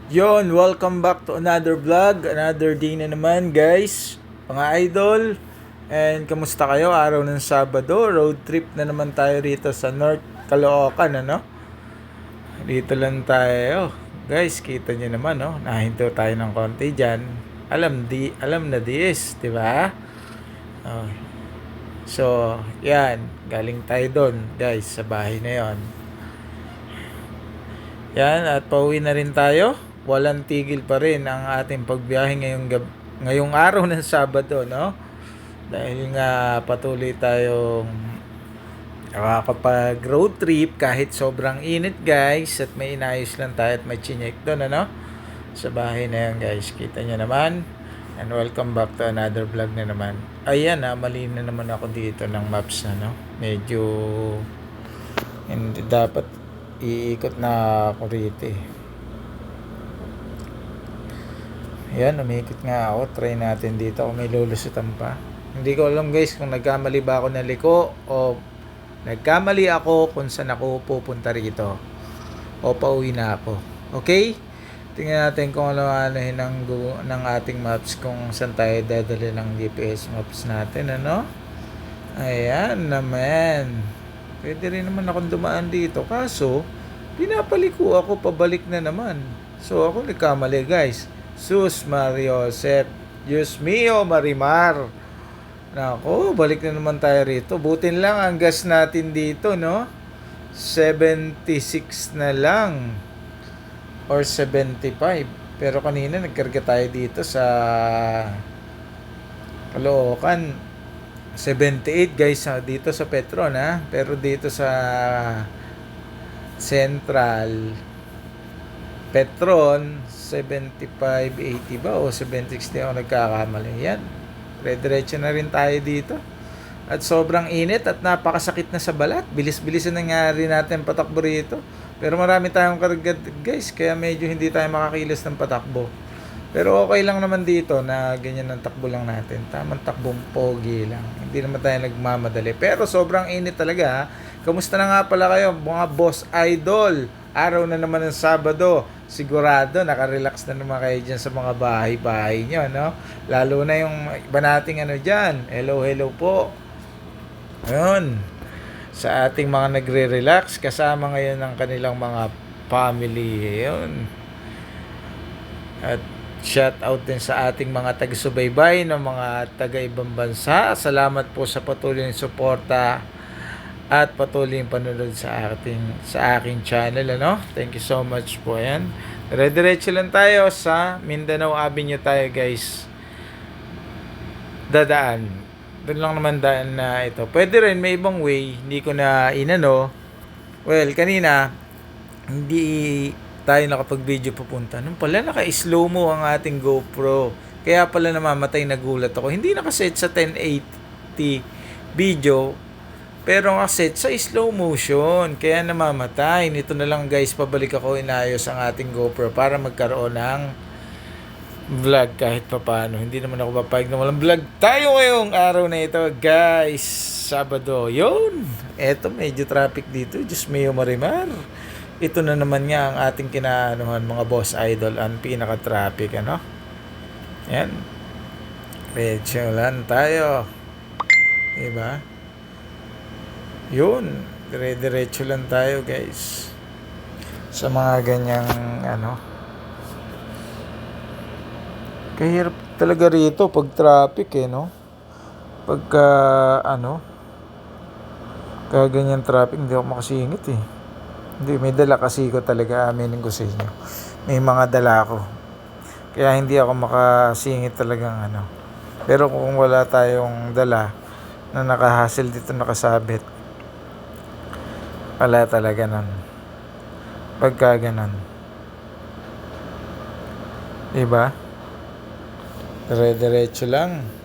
Yon, welcome back to another vlog, another day na naman guys, mga idol. And kamusta kayo? Araw ng Sabado, road trip na naman tayo rito sa North Caloocan, ano? Dito lang tayo. Guys, kita nyo naman, no? Nahinto tayo ng konti dyan. Alam na this, di ba? Oh. So, yan, galing tayo doon, guys, sa bahay na yon. Yan, at pauwi na rin tayo. Walang tigil pa rin ang ating pagbiyahe ngayong araw ng Sabado, no? Dahil nga patuloy tayong nakakapag road trip kahit sobrang init, guys, at may inayos lang tayo at may chinek doon, ano? Sa bahay na yan, guys. Kita nyo naman. And welcome back to another vlog na naman. Ayan, mali na naman ako dito ng maps, ano? Medyo hindi dapat iikot na ako rito eh. Yan, umikot nga ako. Try natin dito kung may lulusutan pa. Hindi ko alam guys kung nagkamali ba ako ng liko o nagkamali ako kung saan ako pupunta rito o pauwi na ako. Okay? Tingnan natin kung ano-ano ng ating maps kung saan tayo dadali ng GPS maps natin, ano? Ayan naman. Pwede rin naman akong dumaan dito. Kaso, pinapaliko ako, pabalik na naman. So, ako nagkamali, guys. Sus Mariosep. Diyos mio, Marimar. Nako, balik na naman tayo rito. Butin lang ang gas natin dito, no? 76 na lang. Or 75. Pero kanina, nagkarga tayo dito sa Caloocan. 78 guys dito sa Petron, ha, pero dito sa Central Petron 75-80 ba o 760 ako nagkakamali. Yan, diretso na rin tayo dito at sobrang init at napakasakit na sa balat. Bilis-bilisan nangyari natin patakbo rito, pero marami tayong karga guys, kaya medyo hindi tayo makakilos ng patakbo. Pero okay lang naman dito na ganyan ang takbo lang natin. Tamang takbong pogi lang. Hindi naman tayo nagmamadali. Pero sobrang init talaga, ha? Kamusta na nga pala kayo mga boss idol? Araw na naman ng Sabado. Sigurado nakarelax na naman kayo dyan sa mga bahay-bahay nyo, no? Lalo na yung iba nating ano dyan. Hello po. Ayun. Sa ating mga nagre-relax kasama ngayon ng kanilang mga family. Ayun. At shout out din sa ating mga taga-subaybay ng mga taga-ibang bansa. Salamat po sa patuloy ng suporta at patuloy yung panonood sa aking channel, ano? Thank you so much po. Ayan. Dire-diretso lang tayo sa Mindanao Avenue tayo, guys. Dadaan. Doon lang naman daan na ito. Pwede rin may ibang way, hindi ko na inano. Well, kanina hindi tayo nakapag-video papunta. Nung pala naka-slow mo ang ating GoPro. Kaya pala namamatay, nagulat ako. Hindi nakaset sa 1080 video, pero nakaset sa slow motion. Kaya namamatay. Nito na lang guys, pabalik ako, inayos ang ating GoPro para magkaroon ng vlog kahit papano. Hindi naman ako papayag na walang vlog tayo ngayong araw na ito guys. Sabado. Yun. Eto, medyo traffic dito. Diyos mio, Marimar. Ito na naman nga ang ating kinaanuhan mga boss idol, ang pinaka-traffic, ano? Yan. Diretso lang tayo. Diba? Yun. Diretso lang tayo, guys. Sa mga ganyang, ano. Kahirap talaga rito pag traffic, eh, no? Pagka, ano, kaganyan traffic, hindi ako makasingit, eh. Hindi, may dala kasi ko talaga, aminin ko sa inyo. May mga dala ako. Kaya hindi ako makasingit talagang ano. Pero kung wala tayong dala na nakahassle dito, nakasabit, wala talaga nun. Pagka ganun. Diba? Dire-diretso lang.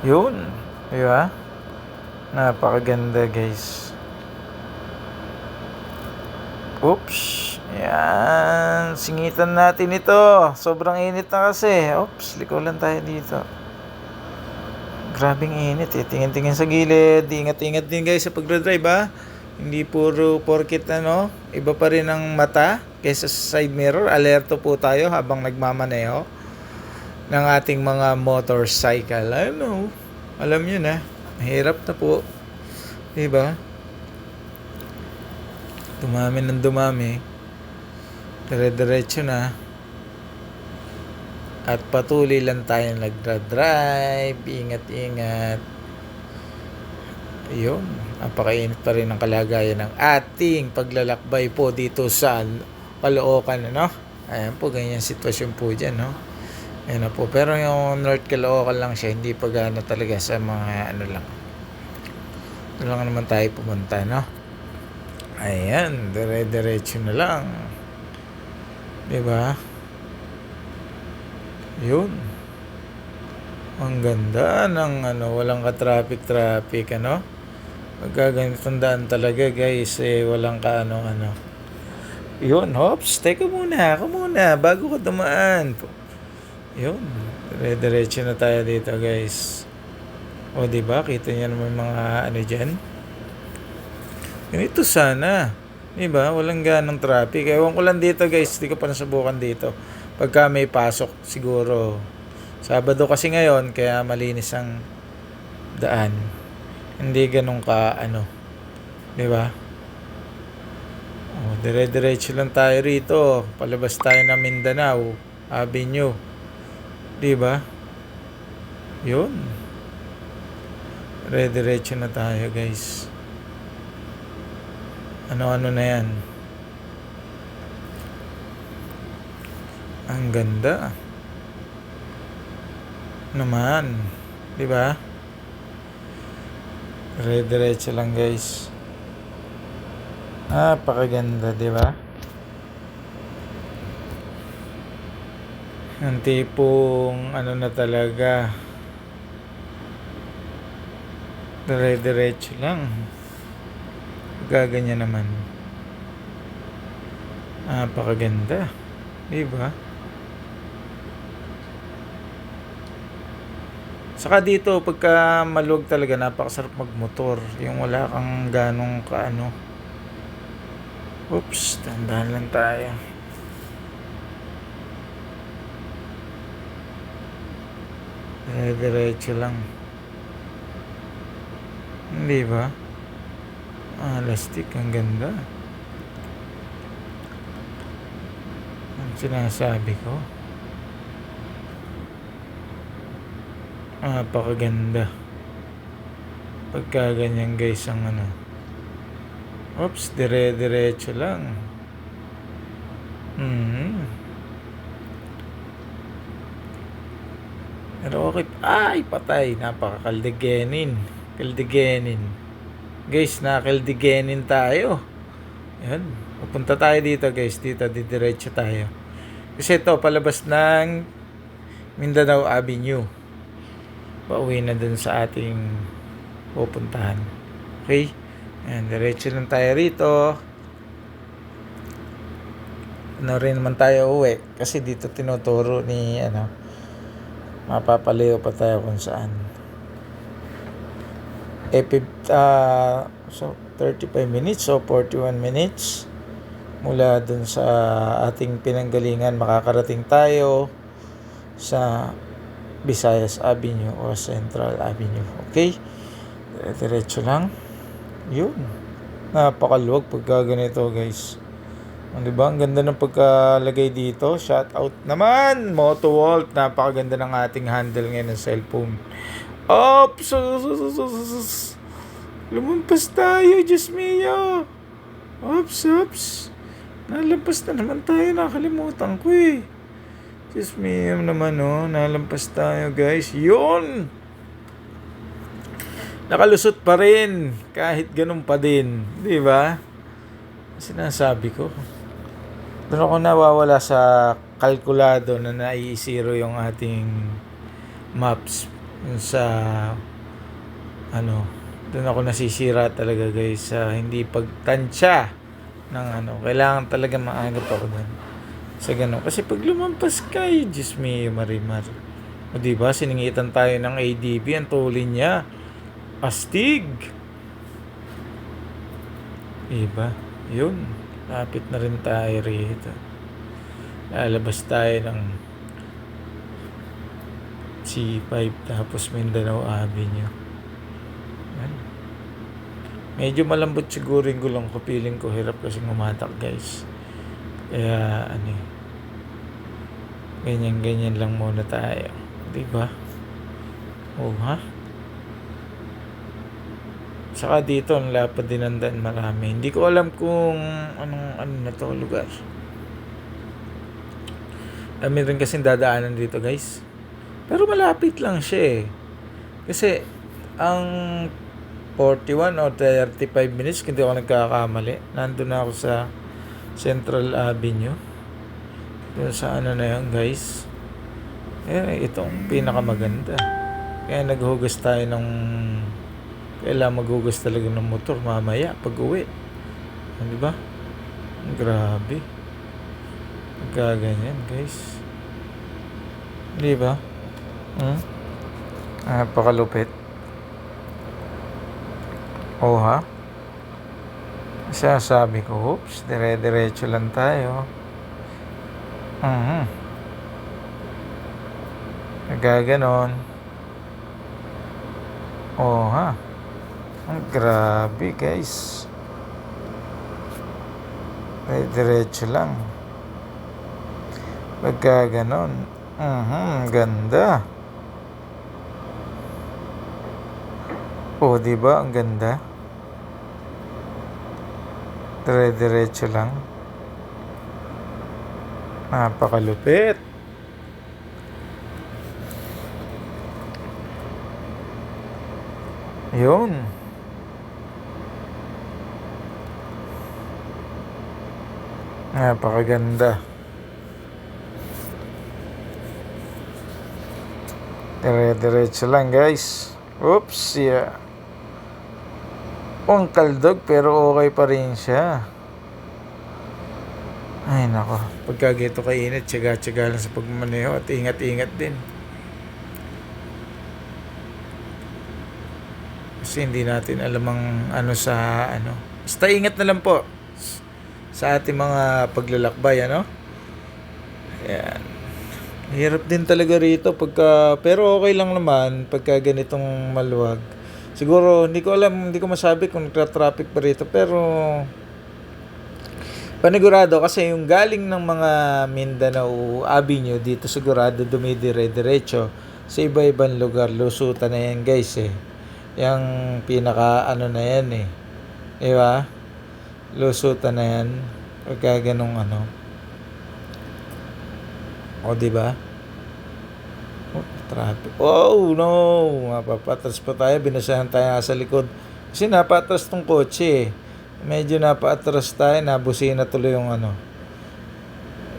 Yun, di ba? Napakaganda, guys. Oops. Yan, singitan natin ito. Sobrang init na kasi. Oops, liko lang tayo dito. Grabing init eh. Tingin-tingin sa gilid. Ingat-ingat din guys sa pagdadrive ha. Hindi puro porkit iba pa rin ang mata kaysa sa side mirror. Alerto po tayo habang nagmamaneho ng ating mga motorcycle. Alam nyo na. Mahirap na po. Diba? Dumami ng dumami. Dire-diretso na. At patuloy lang tayo nagdra-drive. Ingat-ingat. Ayun. Napakainit pa rin ang kalagayan ng ating paglalakbay po dito sa Caloocan. Ayan po, ganyan sitwasyon po dyan. Ayan na po. Pero yung North Caloocan lang siya. Hindi pa gana talaga sa mga lang. Ito lang naman tayo pumunta. Ayan. Dire-diretso na lang. Diba? Yun. Ang ganda ng walang ka-traffic. Magkaganitong daan talaga guys. Walang Yun, hops. Teka muna. Ako muna. Bago ka dumaan. Yun. Diretso na tayo dito guys. O diba? Kita niyo naman mga dyan. Ganito sana. Diba? Walang ganong traffic. Ewan ko lang dito guys. Hindi ko pa nasubukan dito. Pagka may pasok siguro. Sabado kasi ngayon. Kaya malinis ang daan. Hindi ganun ka Diba? O, dire-diretso lang tayo rito. Palabas tayo ng Mindanao Avenue. Diba? Yun. Dire-diretso na tayo guys. Ano na yan. Ang ganda. Naman. Diba? Dire-diretso lang guys. Napakaganda, diba? Ang tipong na talaga. Dire-diretso lang. Gaganyan naman. Napakaganda. Diba? Saka dito, pagka maluwag talaga, napakasarap magmotor. Yung wala kang ganong Oops, tandaan lang tayo. Diretso lang. Hindi ba? Lastik, ang ganda. Ang sinasabi ko. Napakaganda. Pagka ganyan guys ang Oops, dire-diretso lang. Pero okay. Ay, patay. Napakakaldigenin. Kaldigenin. Guys, nakaldigenin tayo. Yan. Pupunta tayo dito guys. Dito, didiretso tayo. Kasi ito, palabas ng Mindanao Avenue. Pauwi na dun sa ating pupuntahan. Okay? Ayan, diretso lang tayo rito. Rin naman tayo uwi. Kasi dito tinuturo ni mapapalayo pa tayo kung saan. So 35 minutes o 41 minutes mula dun sa ating pinanggalingan, makakarating tayo sa Visayas Avenue o Central Avenue. Okay? Diretso lang. Yun. Napakaluwag pagka ganito guys. Diba? Ang ganda ng pagkalagay dito. Shout out naman Motowalt. Napakaganda ng ating handle ngayon ng cellphone. Ops! Lumampas tayo, Diyos mio. Ops. Nalampas na naman tayo. Nakalimutan ko eh. Diyos mio naman nalampas tayo guys. Yun! Nakalusot pa rin. Kahit ganun pa din. Di ba? Sinasabi ko. Doon ako nawawala sa kalkulado na nai-zero yung ating maps. Sa doon ako nasisira talaga guys sa hindi pagtansya ng kailangan talaga maagap ako doon sa ganun. Kasi pag lumampas kayo, Diyos me, marimar. O diba, siningitan tayo ng ADB, ang tuloy niya. Astig! Diba? Yun. Lapit na rin tayo rito. Lalabas tayo ng C5 tapos Mindanao Avenue. Yan. Medyo malambot siguro yung gulong ko. Feeling ko hirap kasi umatak, guys. Kaya ganyan lang muna tayo. Diba? Oh, ha? Saka dito, ang lapad din ang daan marami. Hindi ko alam kung ano na to lugar. Rin kasing dadaanan dito, guys. Pero malapit lang siya eh. Kasi, ang 41 o 35 minutes, kung hindi ako nagkakamali, nandun na ako sa Central Avenue. Doon sa na yan, guys. Itong pinakamaganda. Kaya naghugas tayo ng... Kailangan maghugas talaga ng motor mamaya pag uwi. Di ba? Grabe. Gaganyan, guys. Di ba? Napakalupit. Oh, ha? Sabi ko, oops, dire-diretso lang tayo. Nagaganon. Oh, ha? Ang grabe, guys. Diretso lang. Nagaganon. Ganda. Oh, diba? Ang ganda. Diretso lang. Napakalupit. Yun. Napakaganda. Diretso lang, guys. Oops, yeah. Ang kaldog pero okay pa rin siya. Ay nako, pagka gito kainit, tiyaga-tiyaga lang sa pagmamaneho at ingat-ingat din. Kasi hindi natin alam ang basta ingat na lang po sa ating mga paglalakbay, Ayan. Hirap din talaga rito pero okay lang naman pagka ganitong maluwag. Siguro hindi ko masabi kung nagtra-traffic pa rito, pero panigurado kasi yung galing ng mga Mindanao Avenue dito sigurado dumidire-diretso sa iba-ibang lugar. Lusutan na yan, guys eh. Yung pinaka na yan eh. Diba? Lusutan na yan. Pagka ganong O diba? Oh, traffic. Oh no! Mapapatras pa tayo. Binasahan tayo sa likod. Kasi napatras tong kotse eh. Medyo napatras tayo. Nabusina tuloy yung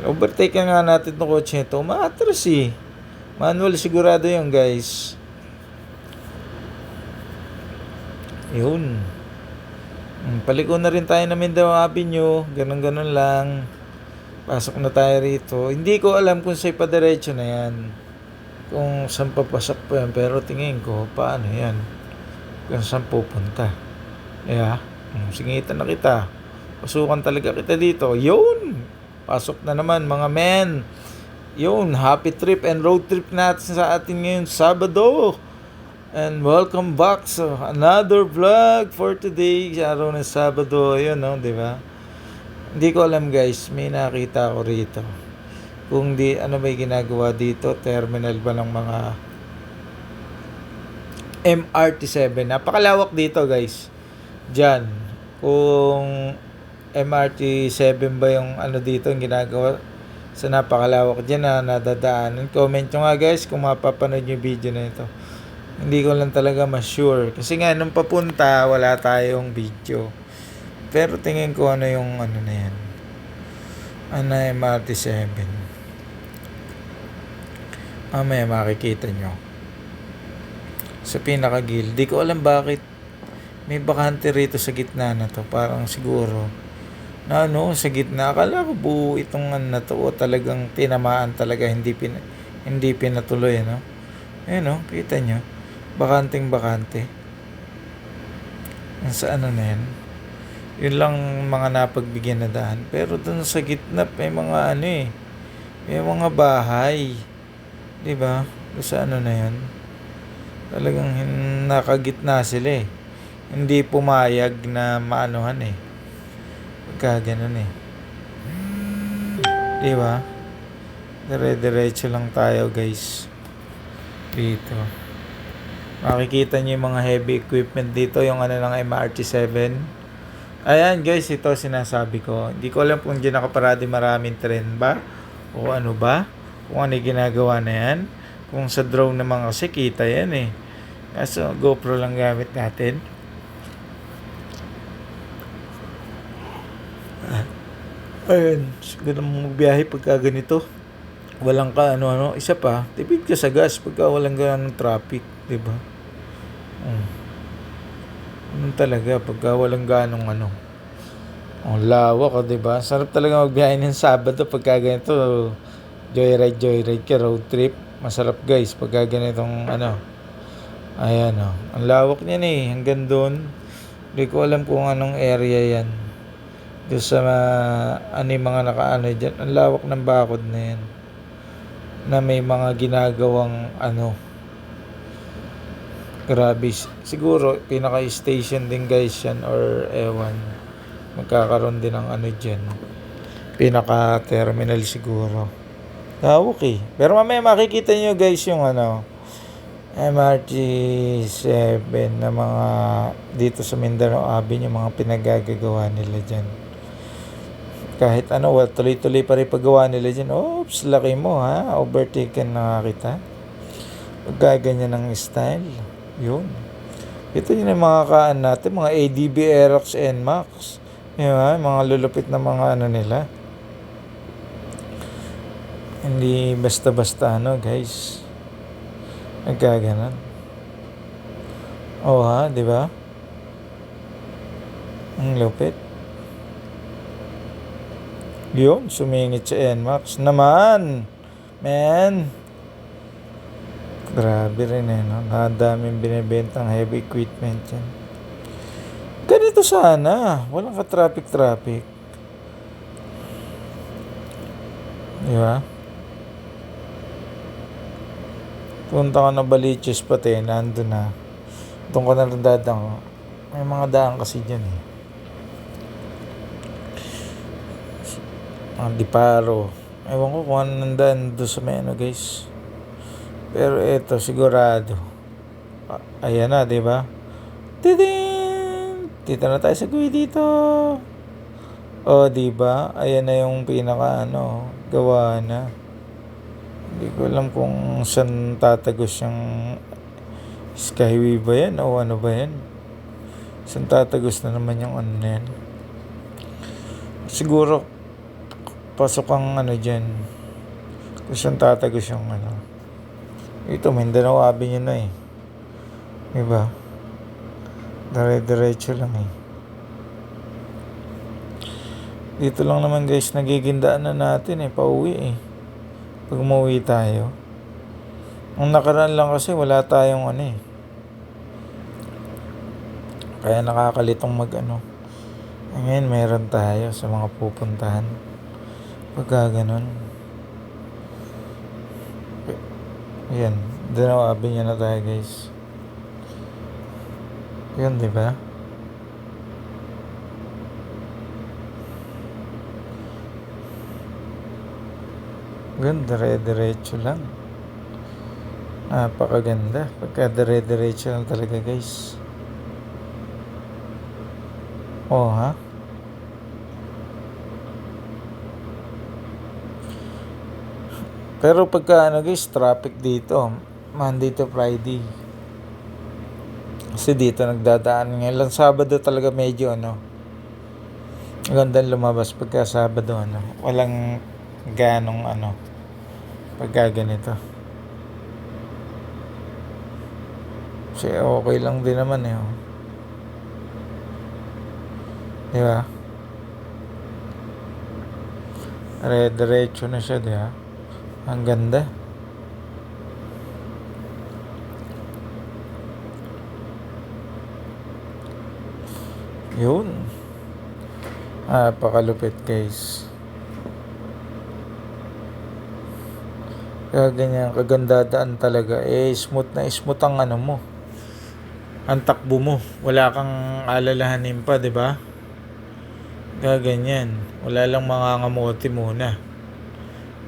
Overtake nga natin tong kotse ito. Maatras eh. Manual sigurado yun, guys. Yun. Paliko na rin tayo ng Mindanao Avenue. Ganon lang. Pasok na tayo rito. Hindi ko alam kung sa'y padiretso na yan. Kung saan papasok pa yan. Pero tingin ko, paano yan? Kung saan pupunta. Singitan na kita. Pasukan talaga kita dito. Yun! Pasok na naman, mga men. Yun, happy trip and road trip natin sa atin ngayon, Sabado. And welcome back sa another vlog for today. Araw ng Sabado. Yun, di ba? Hindi ko alam, guys. May nakita ko rito. Kung may ginagawa dito? Terminal ba ng mga MRT7? Napakalawak dito, guys. Diyan. Kung MRT7 ba yung dito yung ginagawa sa napakalawak dyan na nadadaanan. Comment nyo nga, guys, kung mapapanood yung video na ito. Hindi ko lang talaga ma-sure. Kasi nga, nung papunta, wala tayong video. Pero tingin ko yung na yan. MRT7. Mamaya makikita nyo. Sa pinakagil. Di ko alam bakit may bakante rito sa gitna na to. Parang siguro na sa gitna. Akala ko buo itong na to. O talagang tinamaan talaga. Hindi pinatuloy, Ayun o, kita nyo. Bakanting bakante. Sa ano na yan. Yun lang mga napagbigyan na daan. Pero dun sa gitna, may mga ano eh. May mga bahay. Diba? Doon sa ano na yan. Talagang nakagitna sila eh. Hindi pumayag na maanuhan eh. Pagka ganun eh. Diba? Dire-diretso lang tayo guys. Dito. Makikita nyo yung mga heavy equipment dito. Yung ano ng MRT7. Ayan guys, ito sinasabi ko. Hindi ko alam kung dyan nakaparady maraming tren ba? O ano ba? Kung ano yung ginagawa na yan. Kung sa drone naman kasi kita yan eh. Kaso GoPro lang gamit natin. Ayun, siguro magbiyahe pagka ganito. Walang ka ano-ano. Isa pa, tipid ka sa gas pagka walang ganong traffic. Diba? Ganun talaga pagka walang ganong ano. Ang lawak, diba? Sarap talaga magbiyahe ng Sabado pagka ganito. Joyride ka, road trip. Masarap guys pagka ganitong ano. Ayan o. Ang lawak niyan eh. Hanggang doon. Hindi ko alam kung anong area yan. Doon sa ano yung mga nakaano dyan. Ang lawak ng bakod na yan. Na may mga ginagawang ano. Grabe. Siguro pinaka-station din guys yan or ewan. Magkakaroon din ng ano dyan. Pinaka-terminal siguro. Lawak eh. Pero mamaya makikita nyo guys yung ano. MRT7 na mga dito sa Mindanao Avenue, yung mga pinagagagawa nila dyan. Kahit ano, tuloy-tuloy pa rin paggawa nila dyan. Oops, laki mo ha. Overtaken na kita. Pagkaganyan ng style. Yun. Ito yun yung mga kaan natin, mga ADB, Aerox, NMAX. Yun, mga lulupit na mga ano nila. Hindi basta-basta ano guys. Nagkaganon. Oh ha, di ba? Ang lupit. Yun, sumingit sa NMAX. Naman! Man! Grabe rin eh, no? Nakadaming binibentang heavy equipment yan. Ganito sana. Walang ka-traffic. Di ba? Punta ka na Baliches pati, nandun na. Doon ka na lang dadang. May mga daan kasi dyan eh. Mga Diparo. Ewan ko kung ano nandaan doon sa may ano guys. Pero eto, sigurado. Ayan na, di ba? Tidin! Dito na tayo sa gawin dito. O, di ba? Ayan na yung pinaka ano, gawa na. Hindi ko alam kung saan tatagos yung Skyway ba yan o ano ba yan. Saan tatagos na naman yung ano na yan. Siguro pasok ang ano dyan. Kung saan tatagos yung ano. Ito Mindanao Avenue na eh. Diba? Dire-diretso lang eh. Dito lang naman guys nagigindaan na natin eh. Pauwi eh. Pag umuwi tayo. Ang nakaraan lang kasi wala tayong ano eh. Kaya nakakalitong mag ano. Ngayon meron tayo sa mga pupuntahan. Pagka ganun. Ayan. Mindanao Avenue na tayo guys. Yun diba? Ganda, dire-diretso lang. Napakaganda. Pagka dire-diretso lang talaga guys. Oh ha? Pero pagka ano guys, traffic dito. Monday to Friday. Kasi dito nagdadaan. Ngayon Sabado talaga medyo ano. Magandang lumabas pagka Sabado ano. Walang ganong ano. Pagka ganito. Kasi okay lang din naman eh. Oh. Di ba? Diretso na siya, di ba? Ang ganda. Pakalupit guys. Kaya ganyan, kagandadaan talaga. Smooth na smooth ang ano mo. Ang takbo mo. Wala kang alalahanin pa, di ba? Kaya ganyan. Wala lang mangangamote muna.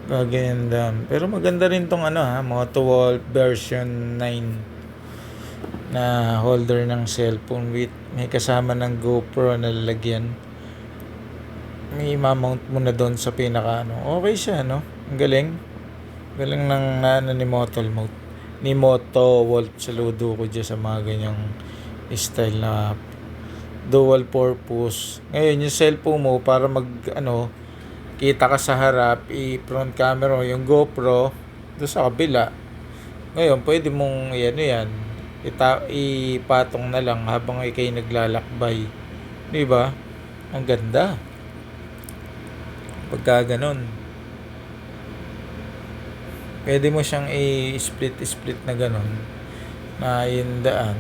Kaya ganyan dan. Pero maganda rin tong Moto Wolf version 9 na holder ng cellphone with may kasama ng GoPro na lalagyan. May mamount mo na doon sa pinaka Okay siya, no? Ang galing. Galing ng ni Moto Wolf. Saludo ko dyan sa mga ganyang style na dual purpose. Ngayon yung cellphone mo para kita ka sa harap, i-front camera mo yung GoPro doon sa kabila. Ngayon pwede mong yan ipatong na lang habang ikay naglalakbay. Di ba? Ang ganda. Pagka ganon, pwede mo siyang i-split na ganon na yung daan.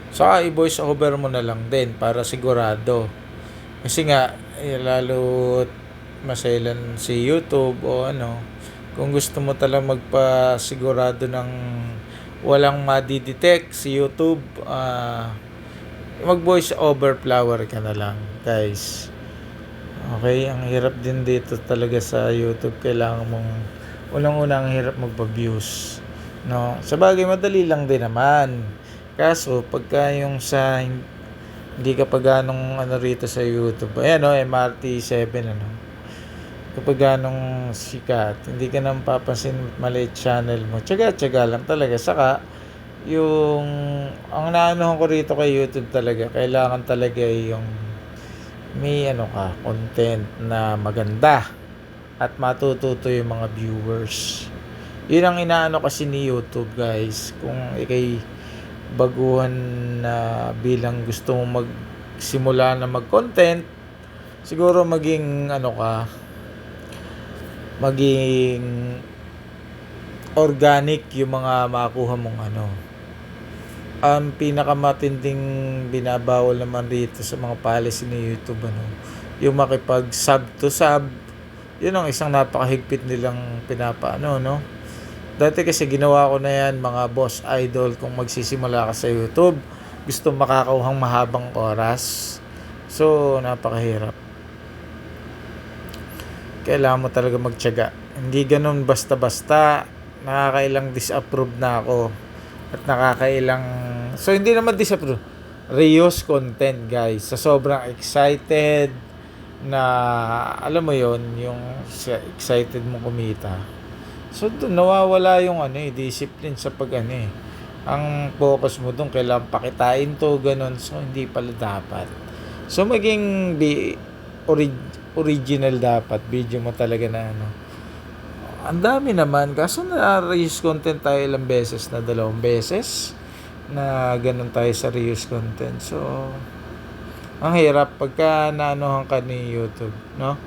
Saka i-voice over mo na lang din para sigurado. Kasi nga, lalo maselan si YouTube o kung gusto mo talagang magpasigurado ng walang madidetect si YouTube, mag-voice over flower ka na lang, guys. Okay, ang hirap din dito talaga sa YouTube. Kailangan mong unang-una ang hirap magpa-views, no? Sa bagay madali lang din naman. Kaso pagka yung sa hindi ka pa ganong rito sa YouTube. Ayan MRT7 kapag ganong sikat, hindi ka nang papansin maliit channel mo. Tiyaga lang talaga. Saka yung ang naanohan ko rito kay YouTube talaga, kailangan talaga yung may content na maganda at matututo yung mga viewers. Yun ang inaano kasi ni YouTube, guys. Kung ikay baguhan na bilang gusto mong magsimula na mag-content, siguro maging maging organic yung mga makuha mong Ang pinakamatinding binabawal naman dito sa mga policy ni YouTube yung makipag sub to sub. Yun ang isang napakahigpit nilang pinapaano, no? Dati kasi ginawa ko na yan, mga boss idol, kung magsisimula ka sa YouTube, gusto makakauhang mahabang oras. So, napakahirap. Kailangan mo talaga magtiyaga. Hindi ganun basta-basta. Nakakailang disapprove na ako. At nakakailang... So, hindi naman disapprove. Reuse content, guys. Sa sobrang excited na, alam mo yon yung excited mo kumita. So, doon nawawala yung discipline sa ang focus mo doon, kailangan pakitain to, ganun. So, hindi pala dapat. So, maging original dapat. Video mo talaga na Ang dami naman. Kaso na-reuse content tayo ilang beses na, 2 beses na ganun tayo sa reuse content. So, ang hirap pagka naanohan ka ni YouTube, no?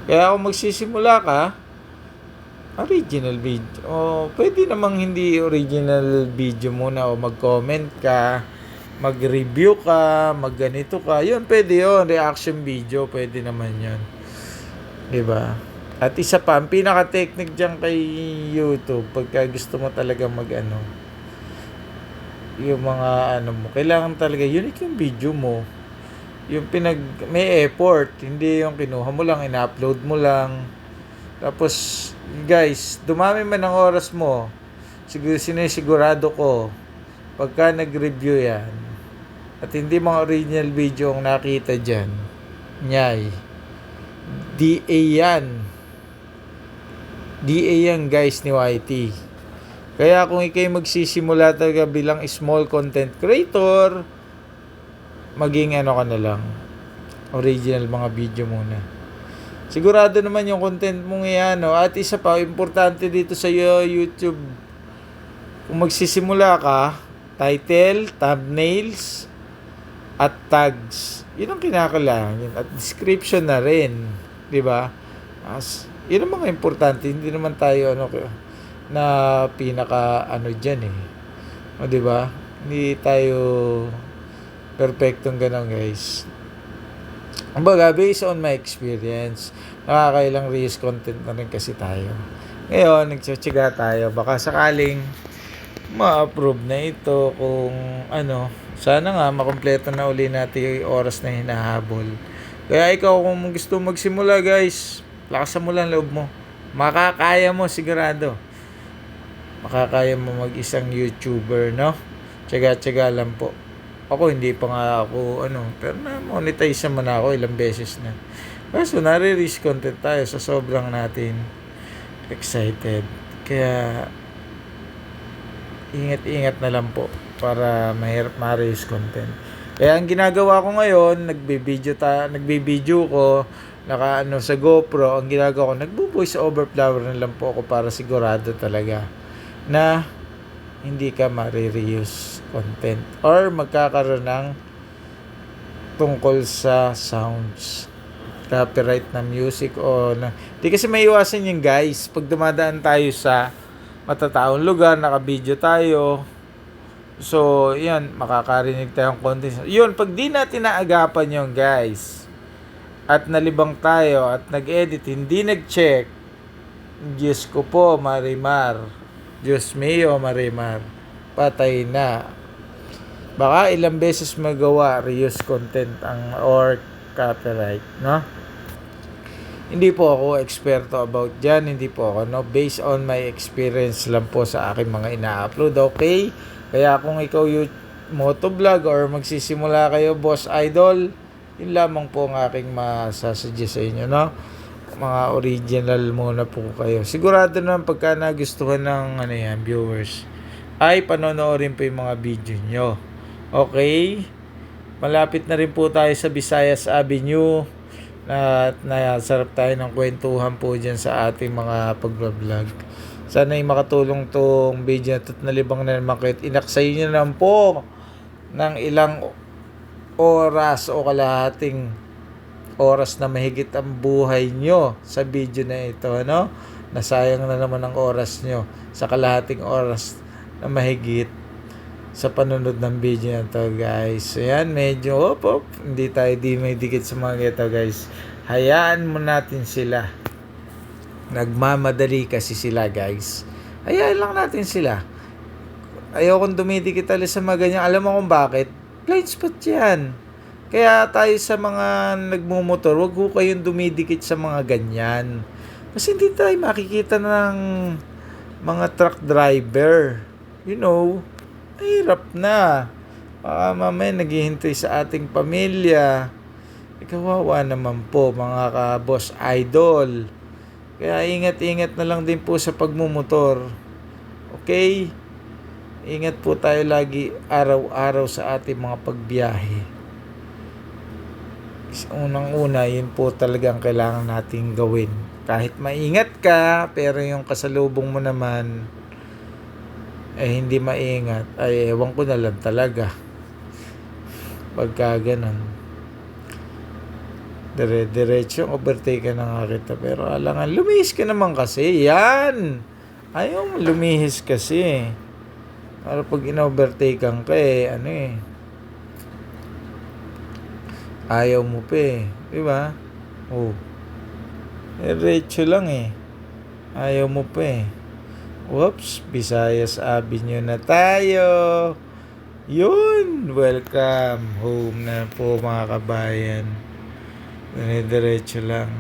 Kaya kung magsisimula ka, original video. O, pwede namang hindi original video muna o mag-comment ka, mag-review ka, mag-ganito ka. Yun, pwede yun. Reaction video, pwede naman yun. Diba? At isa pa, ang pinaka-technique dyan kay YouTube, pagka gusto mo talaga yung mga mo, kailangan talaga unique yung video mo. Yung may effort, hindi yung kinuha mo lang, ina-upload mo lang. Tapos, guys, dumami man ang oras mo, sinisigurado ko, pagka nag-review yan, at hindi mga original video ang nakita dyan, nyay, DA yan, guys, ni YT. Kaya kung ikay magsisimula talaga bilang small content creator, maging ka na lang, original mga video muna. Sigurado naman yung content mong yan, At isa pa, importante dito sa YouTube, kung magsisimula ka, title, thumbnails, at tags. Yun ang kinakailangan. At description na rin. Diba? Yun ang mga importante. Hindi naman tayo na pinaka dyan diba? Hindi tayo perfectong ganun, guys. Kumbaga, based on my experience, nakakailang reels content na rin kasi tayo. Ngayon, nagtsatsaga tayo. Baka sakaling ma-approve na ito kung ano. Sana nga, makumpleto na uli natin yung oras na hinahabol. Kaya ikaw, kung gusto magsimula guys, lakasan mo lang loob mo. Makakaya mo, sigurado. Makakaya mo mag-isang YouTuber, no? Tsaga-tsaga lang po. Ako, hindi pa nga ako, pero na-monetize naman ako ilang beses na. Kaso, nare-risk content tayo sa sobrang natin excited. Kaya, ingat-ingat na lang po para mahirap ma-risk content. Kaya ang ginagawa ko ngayon, nagbe-video ko, sa GoPro, ang ginagawa ko, nagbo-voice over flower na lang po ako para sigurado talaga na hindi ka ma-reuse content or magkakaroon ng tungkol sa sounds, copyright na music o na. Di kasi may iwasan yun guys, pag dumadaan tayo sa matataong lugar, naka-video tayo, so yan, makakarinig tayong content. Yun, pag di natin naagapan yun guys, at nalibang tayo at nag-edit, hindi nag-check, Diyos ko po, Marimar, Diyos mio, Marimar, patay na. Baka ilang beses magawa reuse content or copyright, no? Hindi po ako eksperto about dyan, hindi po ako, no? Based on my experience lang po sa aking mga ina-upload, okay? Kaya kung ikaw yung motovlog or magsisimula kayo, boss idol, yun lamang po ang aking masasuggest sa inyo, no? Mga original muna po kayo. Sigurado naman pagka nagustuhan ng viewers, ay panonoorin po yung mga video nyo. Okay? Malapit na rin po tayo sa Visayas Avenue at nasarap tayo ng kwentuhan po dyan sa ating mga pag-vlog. Sana ay makatulong tong video at nalibang na naman kayo. Inaksay nyo naman po ng ilang oras o kalahating oras na mahigit ang buhay nyo sa video na ito, ano? Nasayang na naman ang oras nyo sa kalahating oras na mahigit sa panunod ng video na to guys. So yan, medyo hindi tayo may dikit sa mga ito guys. Hayaan mo natin sila. Nagmamadali kasi sila guys. Hayaan lang natin sila. Ayokong dumidikit tayo sa mga ganyan. Alam mo kung bakit? Blind spot yan. Kaya tayo sa mga nagmumotor, wag ho kayong dumidikit sa mga ganyan. Kasi hindi tayo makikita ng mga truck driver. You know, hirap na. Baka mamaya naghihintay sa ating pamilya. Kawawa naman po mga ka-boss idol. Kaya ingat-ingat na lang din po sa pagmumotor. Okay? Ingat po tayo lagi araw-araw sa ating mga pagbiyahe. Unang-una, yun po talagang kailangan nating gawin. Kahit maingat ka, pero yung kasalubong mo naman hindi maingat, ay ewan ko na lang talaga. Pagka ganun, diretso overtake ka na nga kita, pero alangan, lumihis ka naman kasi. Yan! Ayaw mo lumihis kasi. Para pag in-overtakean ka ayaw mo pa di ba? Diretso lang ayaw mo pa Whoops, Visayas Avenue na tayo. Yun, welcome home na po mga kabayan. Diretso lang.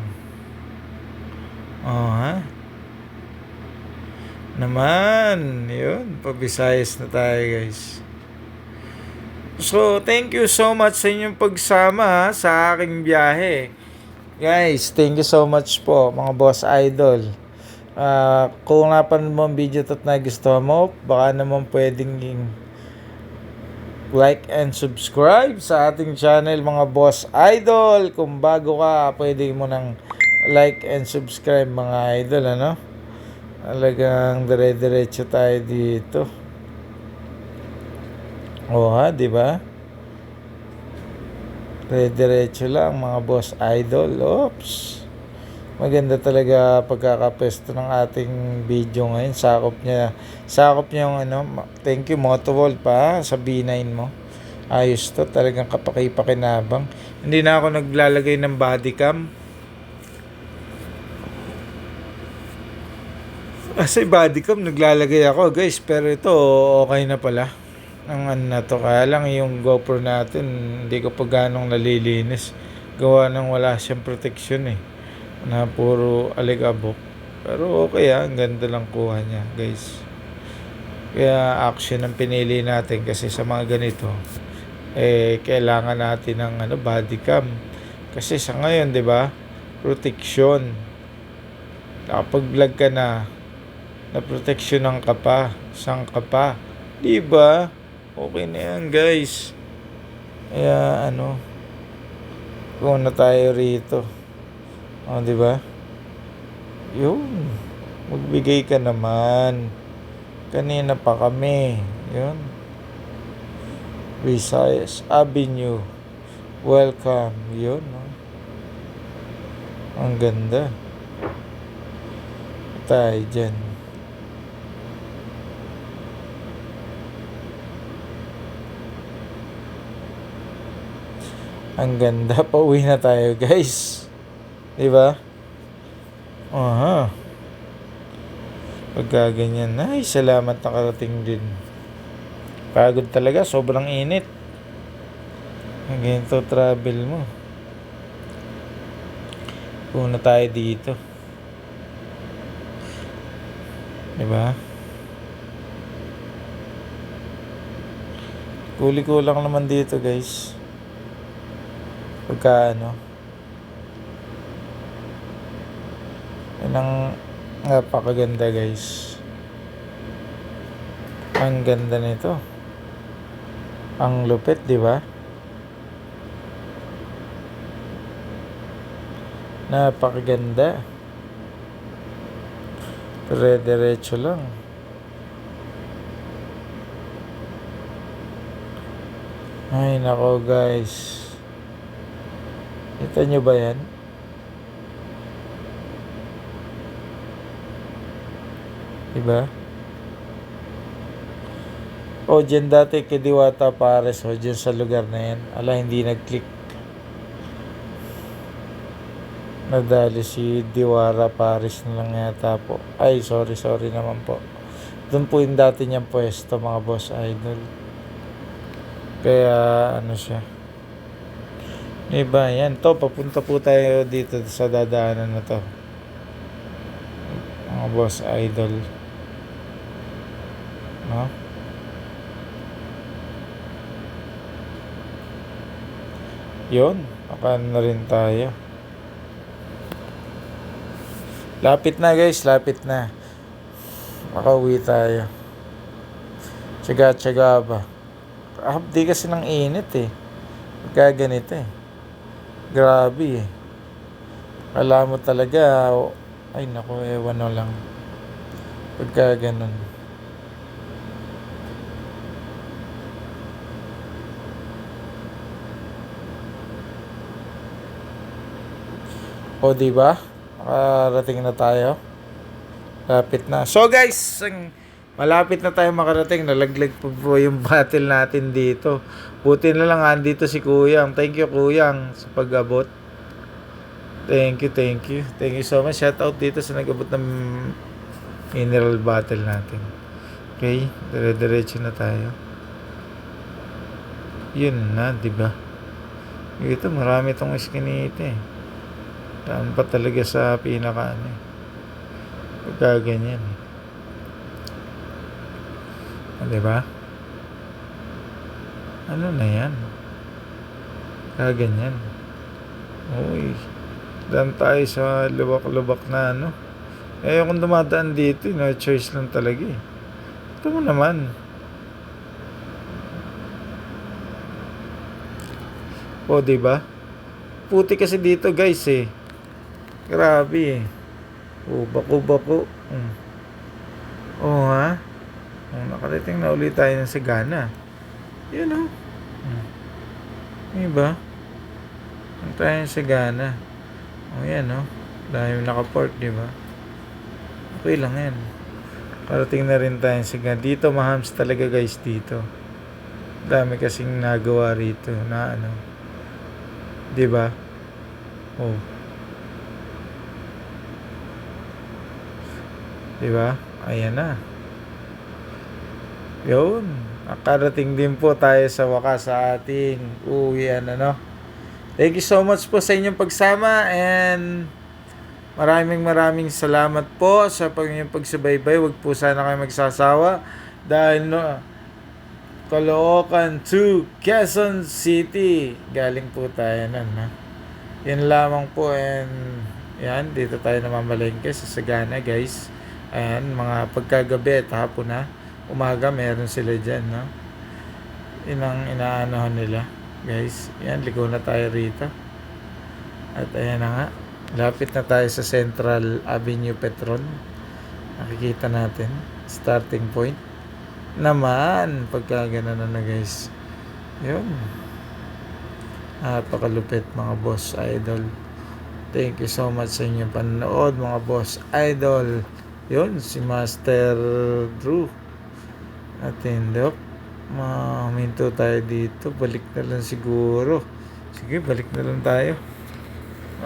Naman, yun, pa Visayas na tayo guys. So, thank you so much sa inyong pagsama sa aking biyahe. Guys, thank you so much po mga boss idol. Kung napanood mo ang video at nagustuhan mo, baka naman pwedeng like and subscribe sa ating channel mga boss idol. Kung bago ka, pwede mo nang like and subscribe mga idol, Talagang dire-diretso tayo dito. Di ba? Diretso lang mga boss idol. Oops. Maganda talaga pagkakapesto ng ating video ngayon. Sakop niya yung thank you Motovol pa sa B9 mo. Ayos to, talagang kapakipakinabang. Hindi na ako naglalagay ng body cam. Kasi body cam naglalagay ako guys, pero ito okay na pala. Ang ano na to, kaya lang yung GoPro natin hindi ko pa ganong nalilinis. Gawa ng wala siyang protection na puro alikabok. Pero okay ang ganda lang kuha niya guys. Kaya action ang pinili natin kasi sa mga ganito kailangan natin ng body cam. Kasi sa ngayon, 'di ba? Protection. Kapag vlog ka na proteksyonan ka pa, sang ka pa. 'Di ba? Okay na 'yan, guys. Kaya kung na tayo rito. Oh, 'di ba? Yun. Magbigay ka naman. Kanina pa kami. Yun. Visayas Avenue. Welcome. Yun, no? Ang ganda. Tayo dyan. Ang ganda. Pauwi na tayo, guys. Diba? Aha. Pagka ganyan. Ay, salamat nakarating din. Pagod talaga. Sobrang init. Ganito travel mo. Puna tayo dito. Diba? Kuli ko lang naman dito, guys. Pagka yun ang napakaganda, guys. Ang ganda nito. Ang lupit, di ba? Napakaganda. Dire-diretso lang. Ay, nako, guys. Kita nyo ba yan? Diba? O, dyan dati kay Diwata Pares. O, dyan sa lugar na yan. Ala, hindi nag-click. Nadali si Diwara Pares na lang yata po. Ay, sorry naman po. Doon po yung dati niyang pwesto, mga boss idol. Kaya, siya. Diba, yan. To, papunta po tayo dito sa dadaanan na to. Mga boss idol. No? Yun. Pakan na rin tayo. Lapit na, guys. Lapit na. Makauwi tayo. Tsaga-tsaga ba? Di kasi ng init Pagka ganito Grabe Kala mo talaga ay naku, ewan na lang. Pagka ganun. O, diba? Makarating na tayo. Lapit na. So, guys, malapit na tayo makarating. Nalaglag po yung battle natin dito. Buti na lang andito si Kuyang. Thank you, Kuyang, sa pag-abot. Thank you. Thank you so much. Shout out dito sa nag-abot ng mineral battle natin. Okay, dire-diretso na tayo. Yun na, diba? Ito, marami tong iskinita Daan pa talaga sa pinaka pagka ganyan diba? Ano na yan? Pagka ganyan. Uy, daan tayo sa lubak-lubak na kung dumadaan dito, no choice lang talaga Ito mo naman. O, diba? Puti kasi dito, guys Grabe bako-bako. Ha? Nakarating na ulit tayo ng Sagana. Yun Diba? Tayo ng Sagana. Yan dahil naka-port, diba? Okay lang yan. Parating na rin tayo ng Sagana. Dito mahams talaga, guys, dito. Dami kasing nagawa rito na 'Di ba? Oh, 'di ba? Ayan na. Yun. Nakarating din po tayo sa wakas sa ating uwian, ano. Thank you so much po sa inyong pagsama and maraming salamat po sa inyong pagsubaybay. Huwag po sana kayo magsasawa dahil no, Caloocan to Quezon City. Galing po tayo nun, ha. Yan lamang po and yan, dito tayo namamalengke sa Sagana, guys. Ayan, mga pagkagabi at hapon na. Umaga, meron sila dyan, no? Yun ang inaanohan nila, guys. Yan, ligaw na tayo rito. At ayan na nga. Lapit na tayo sa Central Avenue Petron. Nakikita natin. Starting point. Naman, pagka gano'n na, guys. Yun. Napakalupit, mga boss idol. Thank you so much sa inyong panonood, mga boss idol. Yun, si Master Drew. At hindi, huminto tayo dito. Balik na lang siguro. Sige, balik na lang tayo.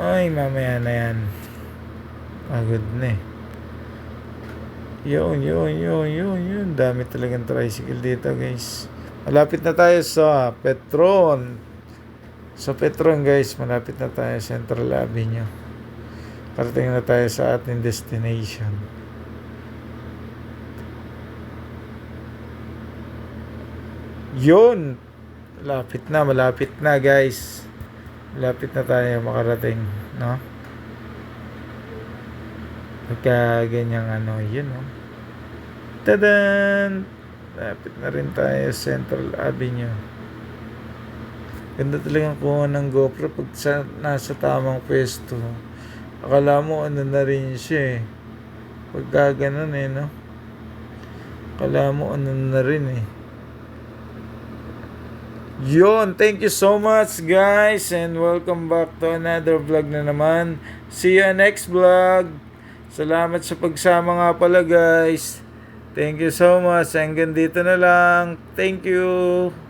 Ay, mamaya na yan. Pagod na eh. Yun. Dami talagang tricycle dito, guys. Malapit na tayo sa Petron. Sa Petron, guys, malapit na tayo sa Central Avenue. Parating na tayo sa ating destination. Yun. Malapit na, guys. Malapit na tayo makarating, no? Pagka ganyang yun, no? Tadan! Lapit na rin tayo Central Avenue. Ganda talagang kuha ng GoPro pag nasa tamang pwesto. Akala mo na rin siya eh. Pagka ganun no? Akala mo na rin eh. Yun, thank you so much, guys, and welcome back to another vlog na naman. See you next vlog. Salamat sa pagsama nga pala, guys. Thank you so much. Hanggang dito na lang. Thank you.